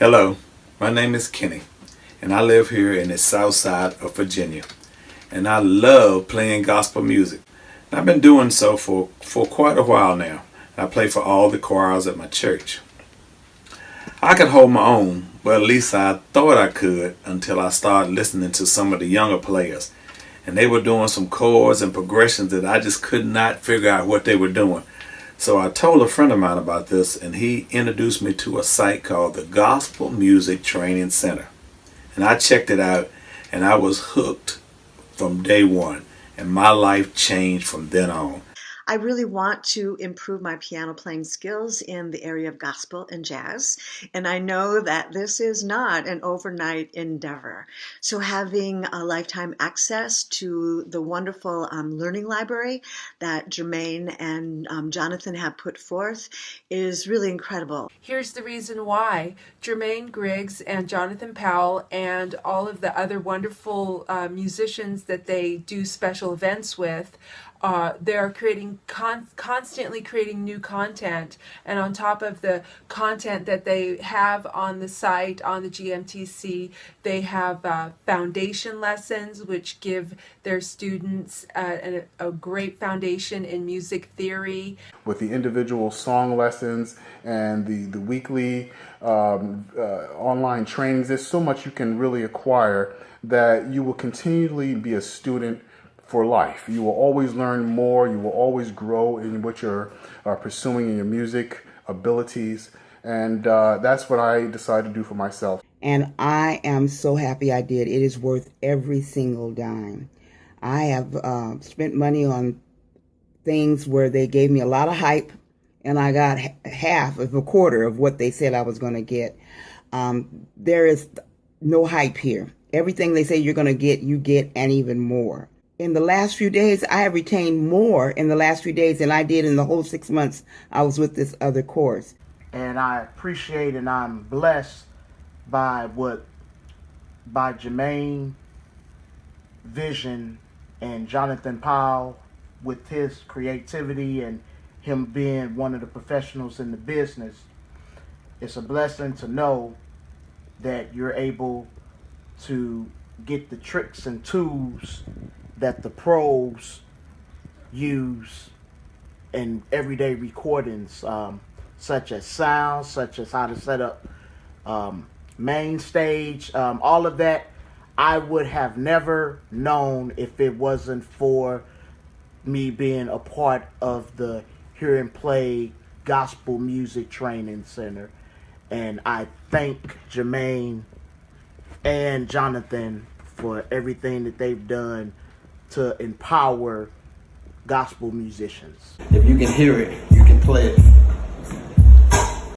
Hello, my name is Kenny, and I live here in the south side of Virginia, and I love playing gospel music. And I've been doing so for quite a while now. I play for all the choirs at my church. I could hold my own, well, at least I thought I could until I started listening to some of the younger players. And they were doing some chords and progressions that I just could not figure out what they were doing. So I told a friend of mine about this, and he introduced me to a site called the Gospel Music Training Center. And I checked it out, and I was hooked from day one, and my life changed from then on. I really want to improve my piano playing skills in the area of gospel and jazz, and I know that this is not an overnight endeavor. So having a lifetime access to the wonderful learning library that Jermaine and Jonathan have put forth is really incredible. Here's the reason why. Jermaine Griggs and Jonathan Powell and all of the other wonderful musicians that they do special events with, they're constantly creating new content, and on top of the content that they have on the site, on the GMTC, they have foundation lessons which give their students a great foundation in music theory. With the individual song lessons and the weekly online trainings, there's so much you can really acquire that you will continually be a student for life. You will always learn more. You will always grow in what you're pursuing in your music abilities. And that's what I decided to do for myself. And I am so happy I did. It is worth every single dime. I have spent money on things where they gave me a lot of hype, and I got half of a quarter of what they said I was going to get. There is no hype here. Everything they say you're going to get, you get, and even more. In the last few days, I have retained more in the last few days than I did in the whole 6 months I was with this other course. And I appreciate and I'm blessed by Jermaine, Vision, and Jonathan Powell with his creativity and him being one of the professionals in the business, it's a blessing to know that you're able to get the tricks and tools that the pros use in everyday recordings, such as sound, such as how to set up main stage, all of that. I would have never known if it wasn't for me being a part of the Hear and Play Gospel Music Training Center. And I thank Jermaine and Jonathan for everything that they've done to empower gospel musicians. If you can hear it, you can play it.